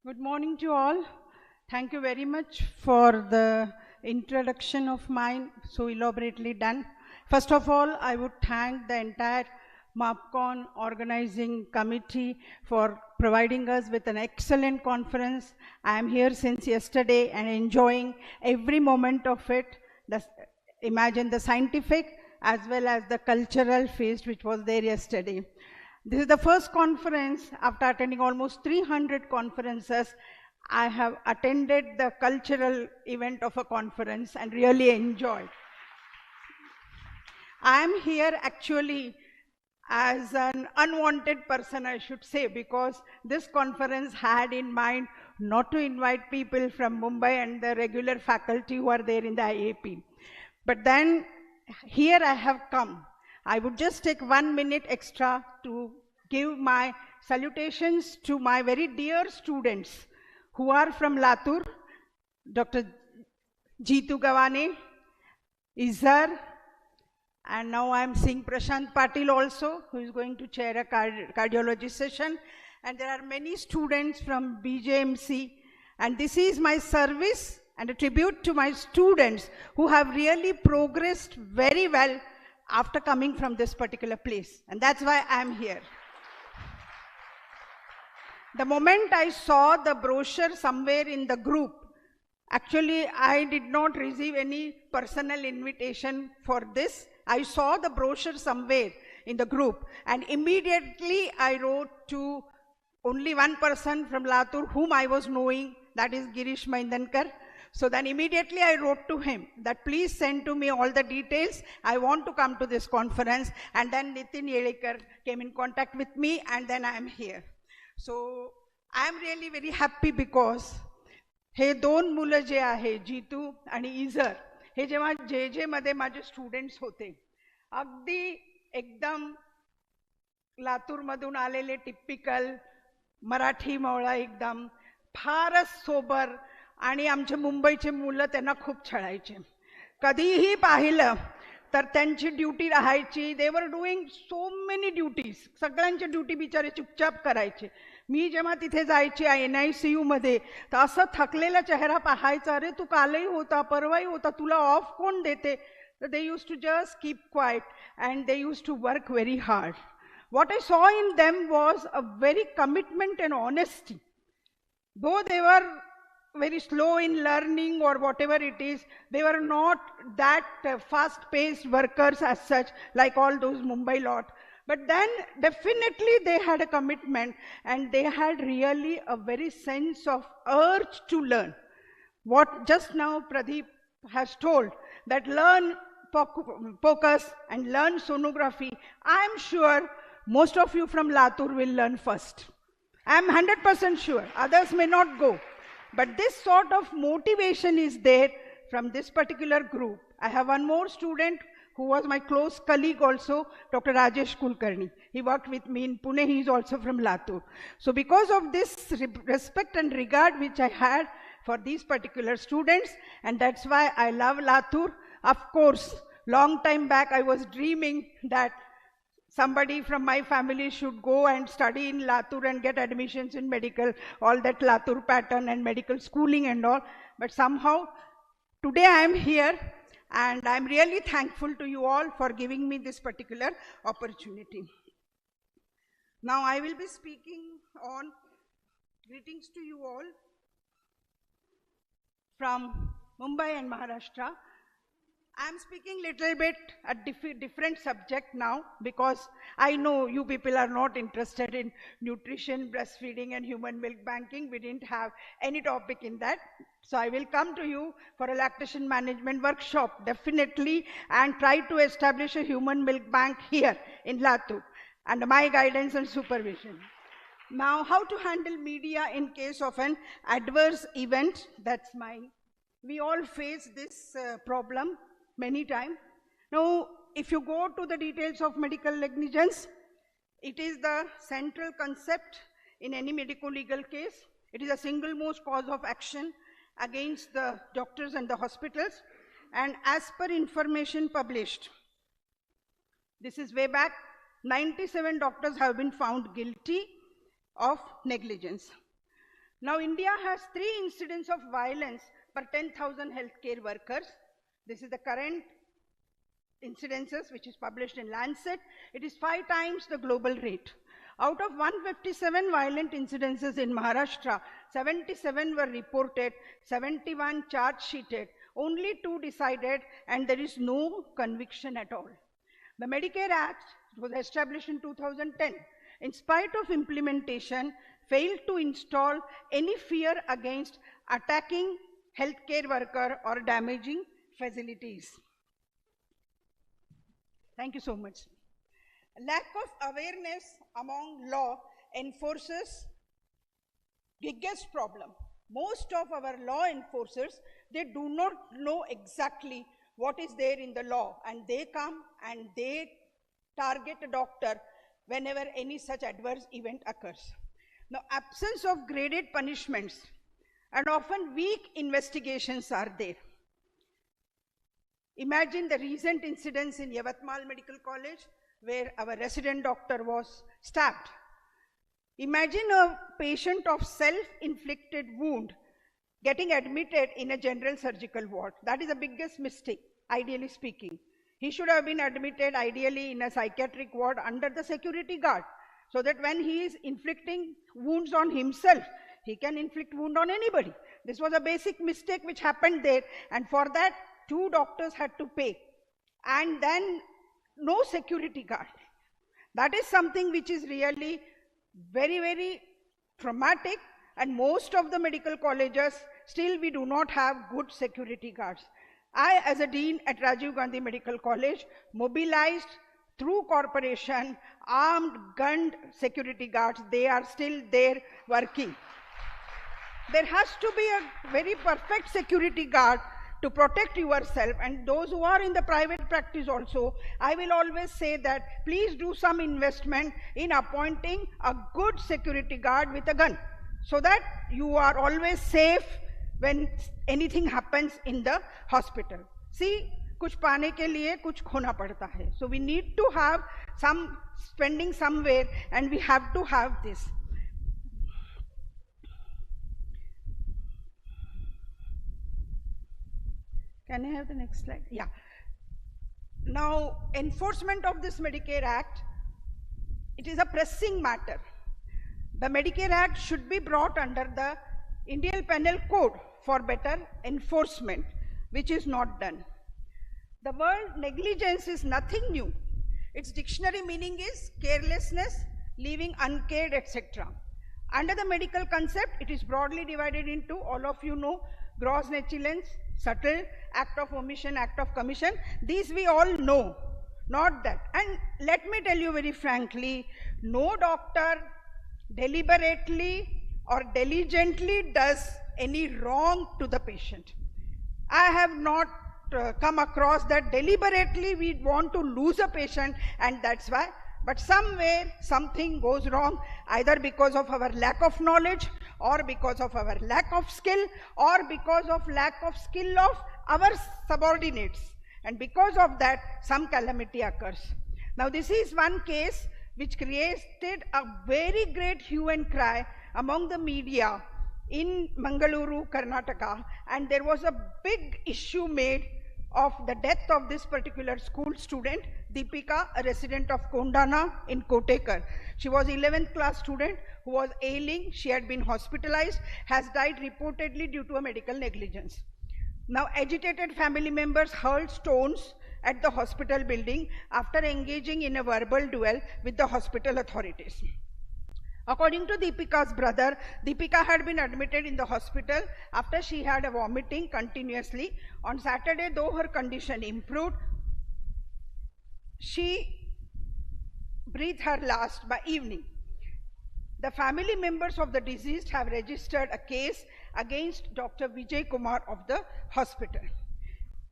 Good morning to all. Thank you very much for the introduction of mine, so elaborately done. First of all, I would thank the entire MARPCON organizing committee for providing us with an excellent conference. I am here since yesterday and enjoying every moment of it. Imagine the scientific as well as the cultural feast which was there yesterday. This is the first conference after attending almost 300 conferences. I have attended the cultural event of a conference and really enjoyed. I am here actually as an unwanted person, I should say, because this conference had in mind not to invite people from Mumbai and the regular faculty who are there in the IAP. But then here I have come. I would just take 1 minute extra to give my salutations to my very dear students who are from Latur, Dr. Jeetu Gawane, Izhar, and now I am seeing Prashant Patil also, who is going to chair a cardiology session. And there are many students from BJMC. And this is my service and a tribute to my students who have really progressed very well after coming from this particular place. And that's why I am here. The moment I saw the brochure somewhere in the group, actually I did not receive any personal invitation for this. I saw the brochure somewhere in the group and immediately I wrote to only one person from Latur whom I was knowing, that is Girish Maindankar. So then immediately I wrote to him that please send to me all the details. I want to come to this conference. And then Nitin Yelekar came in contact with me and then I am here. So I am really very happy because हे दोन मुलं जे आहे जीतू आणि इझर हे जेव्हा जे मध्ये माझे students होते अगदी एकदम लातूरमधून आलेले टिपिकल मराठी मौळा एकदम फारच सोबर आणि आमचे मुंबईचे मुलं त्यांना खूप छळायचे कधीही पाहिलं तर त्यांची ड्युटी राहायची दे वर डुईंग सो मेनी ड्युटीज सगळ्यांची ड्युटी बिचारे चुपचाप करायचे मी जेव्हा तिथे जायची NICU मध्ये तर असं थकलेला चेहरा पाहायचा अरे तू कालही होता परवाही होता तुला ऑफ कोण देते तर they used to just keep quiet and they used to work very hard what I saw in them was a very commitment and honesty though they were very slow in learning or whatever it is, they were not that fast-paced workers as such like all those Mumbai lot. But then definitely they had a commitment and they had really a very sense of urge to learn. What just now Pradeep has told, that learn focus and learn sonography, I am sure most of you from Latur will learn first. I am 100% sure, others may not go. But this sort of motivation is there from this particular group. I have one more student who was my close colleague also, Dr. Rajesh Kulkarni. He worked with me in Pune. He is also from Latur. So because of this respect and regard which I had for these particular students, and that's why I love Latur. Of course, long time back I was dreaming that somebody from my family should go and study in Latur and get admissions in medical, all that Latur pattern and medical schooling and all. But somehow, today I am here and I am really thankful to you all for giving me this particular opportunity. Now I will be speaking on greetings to you all from Mumbai and Maharashtra. I am speaking little bit a different subject now because I know you people are not interested in nutrition, breastfeeding and human milk banking. We didn't have any topic in that. So I will come to you for a lactation management workshop definitely and try to establish a human milk bank here in Latur under my guidance and supervision. Now how to handle media in case of an adverse event, that's mine. We all face this problem many times. Now, if you go to the details of medical negligence, it is the central concept in any medico-legal case. It is a single most cause of action against the doctors and the hospitals. And as per information published, this is way back 97 doctors have been found guilty of negligence. Now, India has 3 incidents of violence per 10,000 healthcare workers. This is the current incidences which is published in Lancet. It is 5 times the global rate. Out of 157 violent incidences in Maharashtra, 77 were reported, 71 charge sheeted, only 2 decided, and there is no conviction at all. The Medicare Act was established in 2010. In spite of implementation, failed to install any fear against attacking healthcare worker or damaging facilities. Thank you so much. Lack of awareness among law enforcers, biggest problem. Most of our law enforcers, they do not know exactly what is there in the law, and they come and they target a doctor whenever any such adverse event occurs. Now, absence of graded punishments and often weak investigations are there. Imagine the recent incidents in Yavatmal Medical College where our resident doctor was stabbed. Imagine a patient of self-inflicted wound getting admitted in a general surgical ward. That is the biggest mistake, ideally speaking. He should have been admitted ideally in a psychiatric ward under the security guard, so that when he is inflicting wounds on himself, he can inflict wound on anybody. This was a basic mistake which happened there, and for that 2 doctors had to pay, and then no security guard. That is something which is really very, very traumatic, and most of the medical colleges still we do not have good security guards. I, as a dean at Rajiv Gandhi Medical College, mobilized through corporation armed, gunned security guards. They are still there working. There has to be a very perfect security guard to protect yourself, and those who are in the private practice also, I will always say that please do some investment in appointing a good security guard with a gun, so that you are always safe when anything happens in the hospital. See, kuch paane ke liye kuch khona padta hai. So we need to have some spending somewhere, and we have to have this. Can I have the next slide? Yeah. Now, enforcement of this Medicare Act, it is a pressing matter. The Medicare Act should be brought under the Indian Penal Code for better enforcement, which is not done. The word negligence is nothing new. Its dictionary meaning is carelessness, leaving uncared, etc. Under the medical concept, it is broadly divided into, all of you know, gross negligence, subtle, act of omission, act of commission. These we all know, not that. And let me tell you very frankly, no doctor deliberately or diligently does any wrong to the patient. I have not come across that deliberately we want to lose a patient, and that's why. But somewhere something goes wrong, either because of our lack of knowledge, or because of our lack of skill, or because of lack of skill of our subordinates. And because of that, some calamity occurs. Now, this is one case which created a very great hue and cry among the media in Mangaluru, Karnataka, and there was a big issue made of the death of this particular school student, Deepika, a resident of Kondana in Kotekar. She was 11th class student who was ailing. She had been hospitalized, has died reportedly due to a medical negligence. Now, agitated family members hurled stones at the hospital building after engaging in a verbal duel with the hospital authorities. According to Deepika's brother, Deepika had been admitted in the hospital after she had a vomiting continuously. On Saturday, though her condition improved, she breathed her last by evening. The family members of the deceased have registered a case against Dr. Vijay Kumar of the hospital.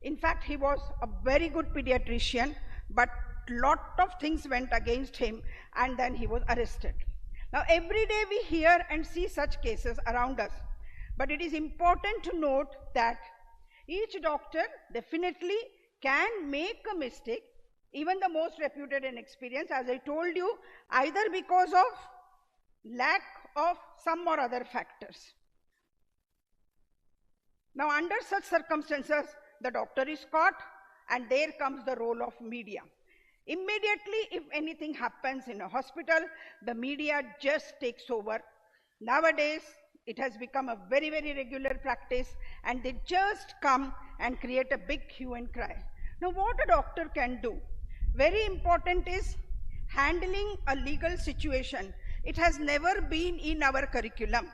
In fact, he was a very good pediatrician, but lot of things went against him, and then he was arrested. Now, every day we hear and see such cases around us, but it is important to note that each doctor definitely can make a mistake, even the most reputed and experienced, as I told you, either because of lack of some or other factors. Now, under such circumstances, the doctor is caught, and there comes the role of media. Immediately, if anything happens in a hospital, the media just takes over. Nowadays, it has become a very, very regular practice, and they just come and create a big hue and cry. Now, what a doctor can do? Very important is handling a legal situation. It has never been in our curriculum.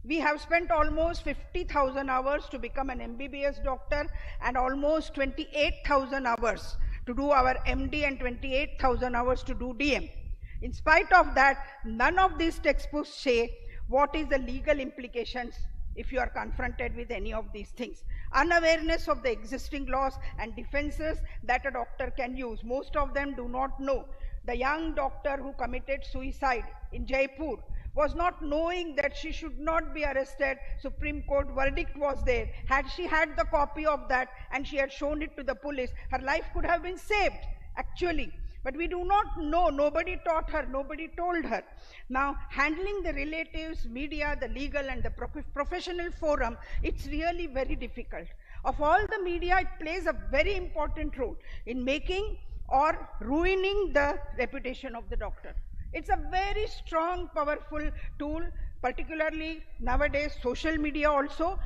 We have spent almost 50,000 hours to become an MBBS doctor and almost 28,000 hours to do our MD and 28,000 hours to do DM. In spite of that, none of these textbooks say what is the legal implications if you are confronted with any of these things. Unawareness of the existing laws and defenses that a doctor can use. Most of them do not know. The young doctor who committed suicide in Jaipur was not knowing that she should not be arrested. Supreme Court verdict was there. Had she had the copy of that and she had shown it to the police, her life could have been saved, actually. But we do not know. Nobody taught her. Nobody told her. Now, handling the relatives, media, the legal and the professional forum, it's really very difficult. Of all the media, it plays a very important role in making or ruining the reputation of the doctor. It's a very strong, powerful tool, particularly nowadays, social media also.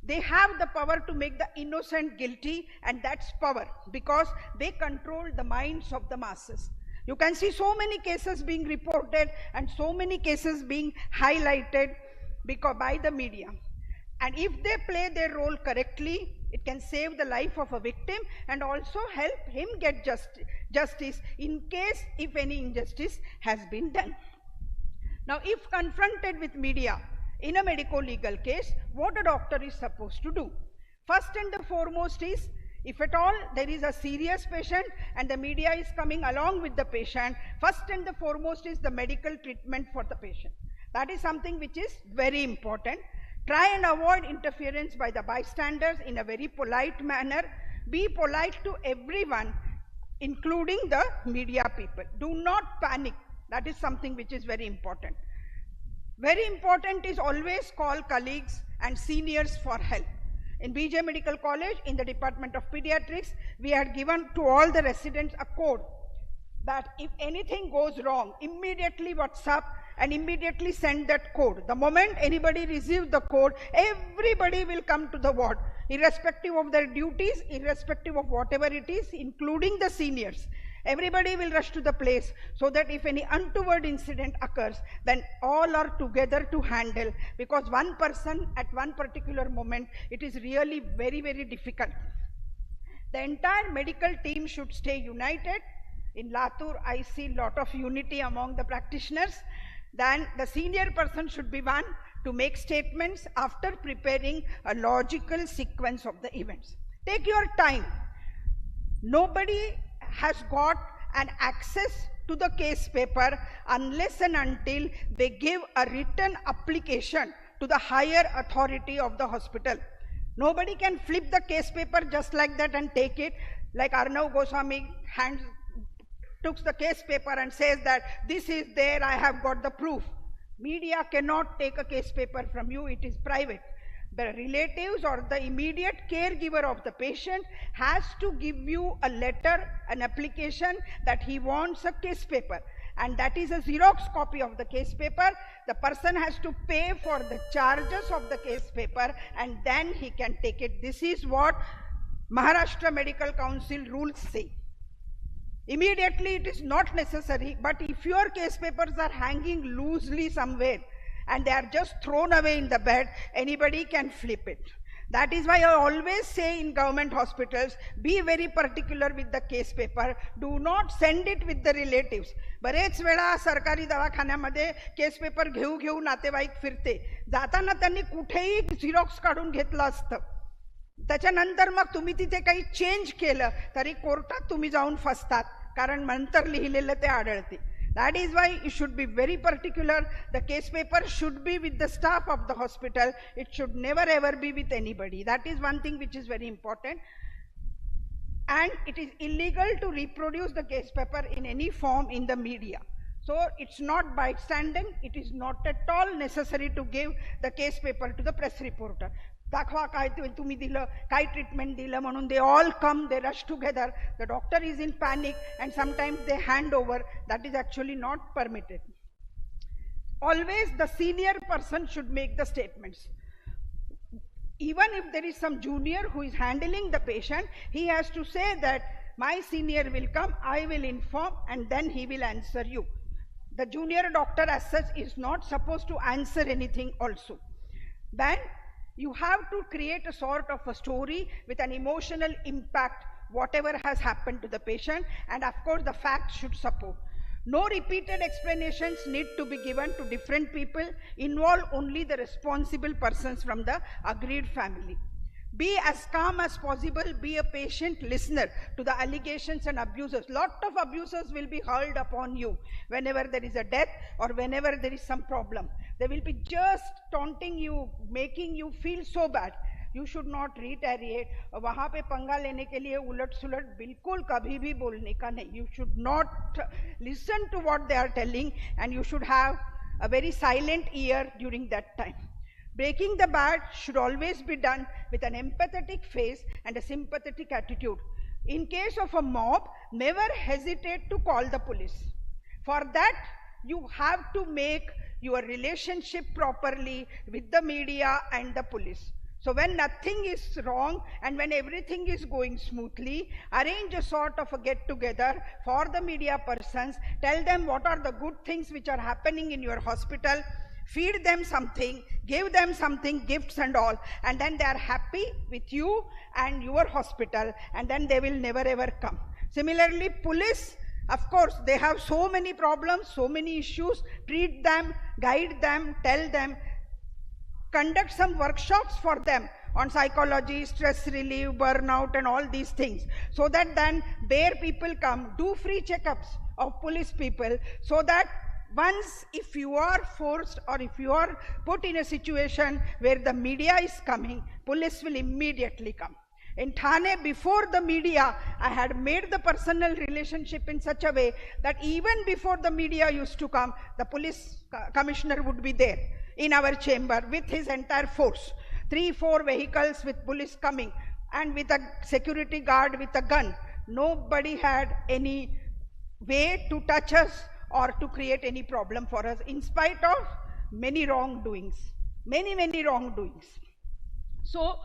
They have the power to make the innocent guilty, and that's power because they control the minds of the masses. You can see so many cases being reported and so many cases being highlighted by the media. And if they play their role correctly, it can save the life of a victim and also help him get justice in case if any injustice has been done. Now, if confronted with media in a medico-legal case, what a doctor is supposed to do? First and the foremost is, if at all there is a serious patient and the media is coming along with the patient, first and the foremost is the medical treatment for the patient. That is something which is very important. Try and avoid interference by the bystanders in a very polite manner. Be polite to everyone, including the media people. Do not panic. That is something which is very important. Very important is always call colleagues and seniors for help. In BJ Medical College, in the Department of Pediatrics, we had given to all the residents a code that if anything goes wrong, immediately WhatsApp and immediately send that code. The moment anybody receives the code, everybody will come to the ward, irrespective of their duties, irrespective of whatever it is, including the seniors. Everybody will rush to the place so that if any untoward incident occurs, then all are together to handle, because one person at one particular moment, it is really very, very difficult. The entire medical team should stay united. In Latur, I see a lot of unity among the practitioners. Then the senior person should be one to make statements after preparing a logical sequence of the events. Take your time. Nobody has got an access to the case paper unless and until they give a written application to the higher authority of the hospital. Nobody can flip the case paper just like that and take it, like Arnav Goswami took the case paper and says that this is there, I have got the proof. Media cannot take a case paper from you, it is private. The relatives or the immediate caregiver of the patient has to give you a letter, an application that he wants a case paper, and that is a Xerox copy of the case paper. The person has to pay for the charges of the case paper and then he can take it. This is what Maharashtra Medical Council rules say. Immediately it is not necessary, but if your case papers are hanging loosely somewhere and they are just thrown away in the bed, anybody can flip it. That is why I always say in government hospitals, be very particular with the case paper. Do not send it with the relatives. बरेच वेळा सरकारी दवाखान्यामध्ये case paper घेऊ नातेवाईक फिरते. जाताना त्यांनी कुठेही झेरॉक्स काढून घेतलं असतं. त्याच्यानंतर मग तुम्ही तिथे काही चेंज केलं तरी कोर्टात तुम्ही जाऊन फसतात, कारण नंतर लिहिलेलं ते आढळते. That is why you should be very particular. The case paper should be with the staff of the hospital. It should never ever be with anybody. That is one thing which is very important. and it is illegal to reproduce the case paper in any form in the media. So it's not bystanding, it is not at all necessary to give the case paper to the press reporter. दाखवा काय तुम्ही दिलं, काय treatment दिलं म्हणून they all come, they rush together, the doctor is in panic and sometimes they hand over. That is actually not permitted. Always the senior person should make the statements. Even if there is some junior who is handling the patient, he has to say that my senior will come, I will inform, and then he will answer you. The junior doctor as such is not supposed to answer anything also. Then you have to create a sort of a story with an emotional impact, whatever has happened to the patient, and of course the facts should support. No repeated explanations need to be given to different people. Involve only the responsible persons from the agreed family. Be as calm as possible. Be a patient listener to the allegations and abuses. Lot of abuses will be hurled upon you whenever there is a death or whenever there is some problem. They will be just taunting you, making you feel so bad. You should not retaliate. वहाँ पे पंगा लेने के लिए उलट सुलट बिल्कुल कभी भी बोलने का नहीं. You should not listen to what they are telling, and you should have a very silent ear during that time. Breaking the bad should always be done with an empathetic face and a sympathetic attitude. In case of a mob, never hesitate to call the police. For that, you have to make your relationship properly with the media and the police. So when nothing is wrong and when everything is going smoothly, arrange a sort of a get-together for the media persons. Tell them what are the good things which are happening in your hospital. Feed them something, give them something, gifts and all, and then they are happy with you and your hospital, and then they will never ever come. Similarly, police, of course, they have so many problems, so many issues. Treat them, guide them, tell them. Conduct some workshops for them on psychology, stress relief, burnout and all these things, so that then their people come. Do free checkups of police people, so that once if you are forced or if you are put in a situation where the media is coming, police will immediately come. In Thane, before the media, I had made the personal relationship in such a way that even before the media used to come, the police commissioner would be there in our chamber with his entire force. 3-4 vehicles with police coming and with a security guard with a gun. Nobody had any way to touch us or to create any problem for us, in spite of many wrongdoings, many wrongdoings. So,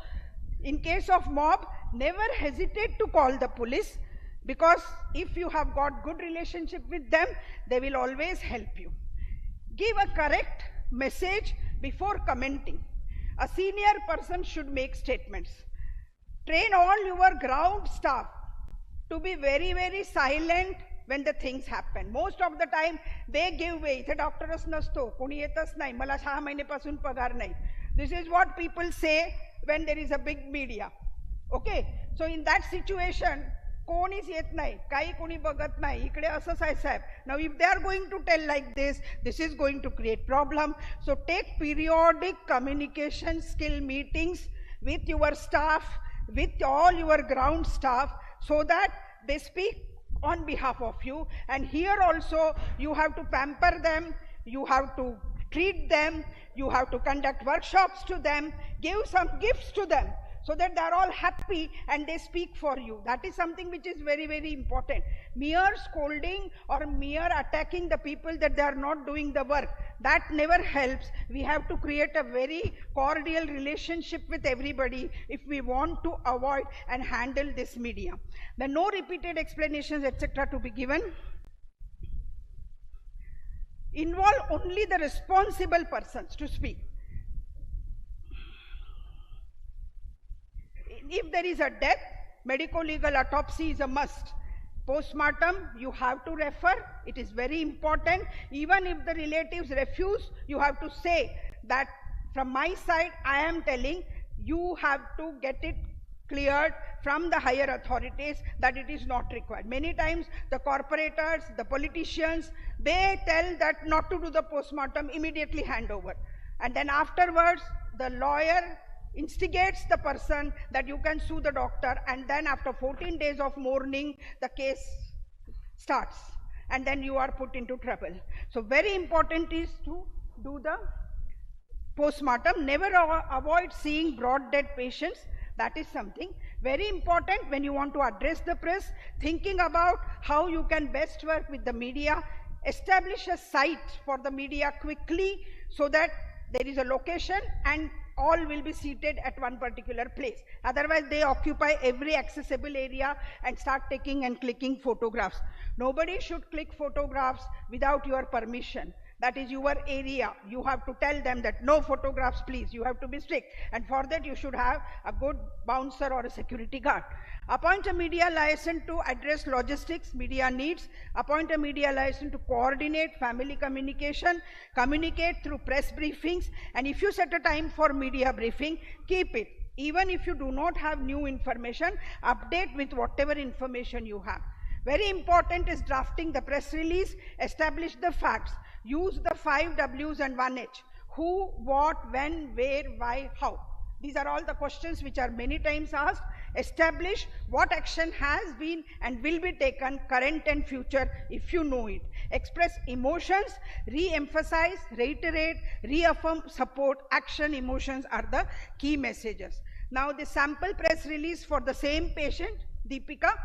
in case of mob, never hesitate to call the police, because if you have got good relationship with them, they will always help you. Give a correct message before commenting. A senior person should make statements. Train all your ground staff to be very silent when the things happen. Most of the time they give way. इथे डॉक्टरच नसतो, कोणी येतच नाही, मला 6 महिन्यापासून पगार नाही. This is what people say when there is a big media. Okay, so in that situation, कोणीच येत नाही, काही कोणी बघत नाही, इकडे असंच आहे साहेब. Now if they are going to tell like this is going to create problem. So take periodic communication skill meetings with your staff, with all your ground staff, so that they speak on behalf of you. And here also you have to pamper them, you have to treat them, you have to conduct workshops to them, give some gifts to them, so that they are all happy and they speak for you. That is something which is very important. Mere scolding or mere attacking the people that they are not doing the work, that never helps. We have to create a very cordial relationship with everybody if we want to avoid and handle this media. There are no repeated explanations, etc. to be given. Involve only the responsible persons to speak. If there is a death, medico-legal autopsy is a must. Postmortem, you have to refer. It is very important. Even if the relatives refuse, you have to say that from my side, I am telling, you have to get it cleared from the higher authorities that it is not required. Many times the corporators, the politicians, they tell that not to do the postmortem, immediately hand over. And then afterwards, the lawyer instigates the person that you can sue the doctor, and then after 14 days of mourning, the case starts, and then you are put into trouble. So very important is to do the postmortem. Never avoid seeing broad dead patients. That is something very important when you want to address the press, thinking about how you can best work with the media. Establish a site for the media quickly so that there is a location and all will be seated at one particular place. Otherwise, they occupy every accessible area and start taking and clicking photographs. Nobody should click photographs without your permission. That is your area. You have to tell them that no photographs, please. You have to be strict. And for that, you should have a good bouncer or a security guard. Appoint a media liaison to address logistics, media needs. Appoint a media liaison to coordinate family communication. Communicate through press briefings. And if you set a time for media briefing, keep it. Even if you do not have new information, update with whatever information you have. Very important is drafting the press release. Establish the facts. Use the 5 W's and 1 H. Who, what, when, where, why, how. These are all the questions which are many times asked. Establish what action has been and will be taken, current and future, if you know it. Express emotions, re-emphasize, reiterate, reaffirm, support, action, emotions are the key messages. Now the sample press release for the same patient, Deepika.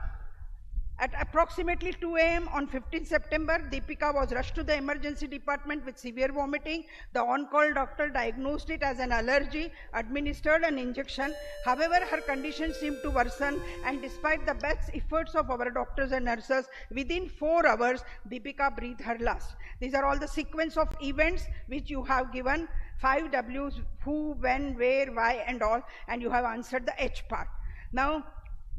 At approximately 2 a.m. on 15 September, Deepika was rushed to the emergency department with severe vomiting. The on-call doctor diagnosed it as an allergy, administered an injection. However, her condition seemed to worsen, and despite the best efforts of our doctors and nurses, within 4 hours, Deepika breathed her last. These are all the sequence of events which you have given, 5 W's, who, when, where, why, and all, and you have answered the H part. Now,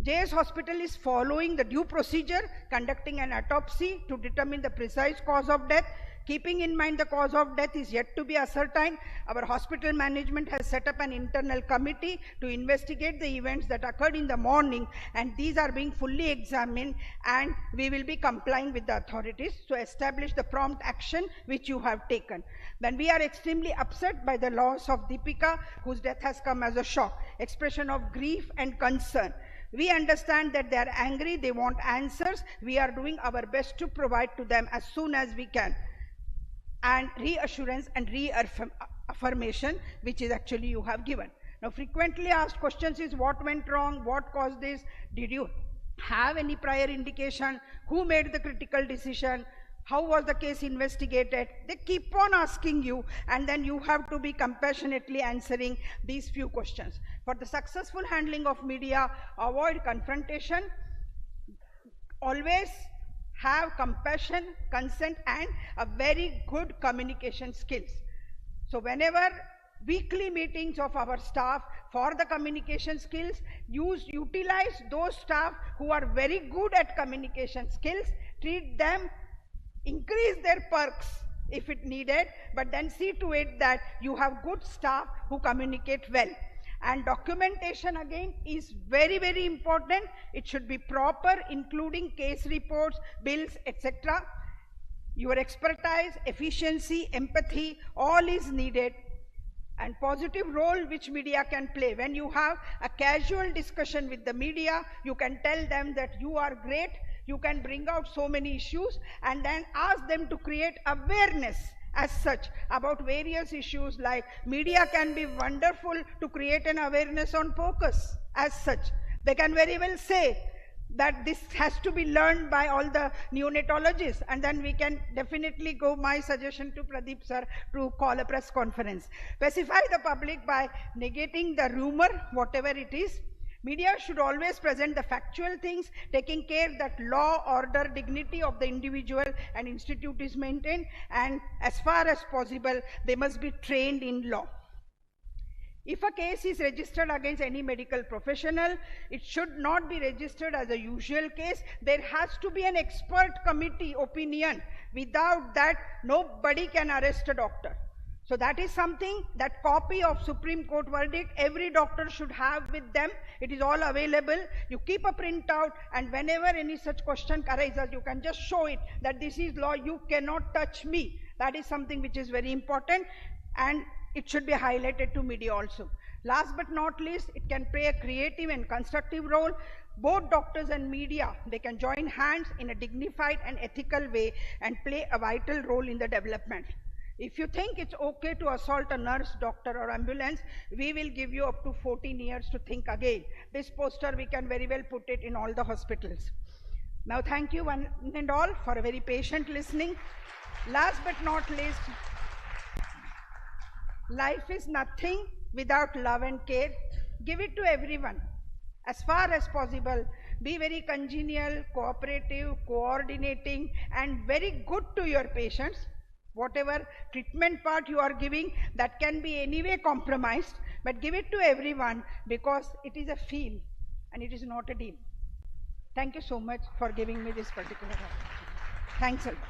JS Hospital is following the due procedure, conducting an autopsy to determine the precise cause of death. Keeping in mind the cause of death is yet to be ascertained, our hospital management has set up an internal committee to investigate the events that occurred in the morning, and these are being fully examined, and we will be complying with the authorities to establish the prompt action which you have taken. Then we are extremely upset by the loss of Deepika, whose death has come as a shock. Expression of grief and concern. We understand that they are angry, they want answers. We are doing our best to provide to them as soon as we can. And reassurance and reaffirmation, which is actually you have given. Now, frequently asked questions is what went wrong, what caused this, did you have any prior indication, who made the critical decision, how was the case investigated? They keep on asking you, and then you have to be compassionately answering these few questions. For the successful handling of media, avoid confrontation. Always have compassion, consent, and a very good communication skills. So whenever weekly meetings of our staff for the communication skills, utilize those staff who are very good at communication skills, treat them, increase their perks if it needed, but then see to it that you have good staff who communicate well. And documentation again is very, very important. It should be proper, including case reports, bills, etc. Your expertise, efficiency, empathy, all is needed. And positive role which media can play. When you have a casual discussion with the media, you can tell them that you are great, you can bring out so many issues, and then ask them to create awareness as such about various issues, like media can be wonderful to create an awareness on POCUS as such. They can very well say that this has to be learned by all the neonatologists, and then we can definitely go, my suggestion to Pradeep sir, to call a press conference. Pacify the public by negating the rumor, whatever it is. Media should always present the factual things, taking care that law, order, dignity of the individual and institute is maintained, and as far as possible, they must be trained in law. If a case is registered against any medical professional, it should not be registered as a usual case. There has to be an expert committee opinion. Without that, nobody can arrest a doctor. So that is something, that copy of Supreme Court verdict, every doctor should have with them. It is all available. You keep a printout, and whenever any such question arises, you can just show it that this is law, you cannot touch me. That is something which is very important. And it should be highlighted to media also. Last but not least, it can play a creative and constructive role. Both doctors and media, they can join hands in a dignified and ethical way and play a vital role in the development. If you think it's okay to assault a nurse, doctor or ambulance, we will give you up to 14 years to think again. This poster, we can very well put it in all the hospitals. Now thank you one and all for a very patient listening. Last but not least, life is nothing without love and care. Give it to everyone. As far as possible, be very congenial, cooperative, coordinating, and very good to your patients. Whatever treatment part you are giving, that can be anyway compromised, but give it to everyone because it is a feel and it is not a deal. Thank you so much for giving me this particular opportunity. Thanks a lot.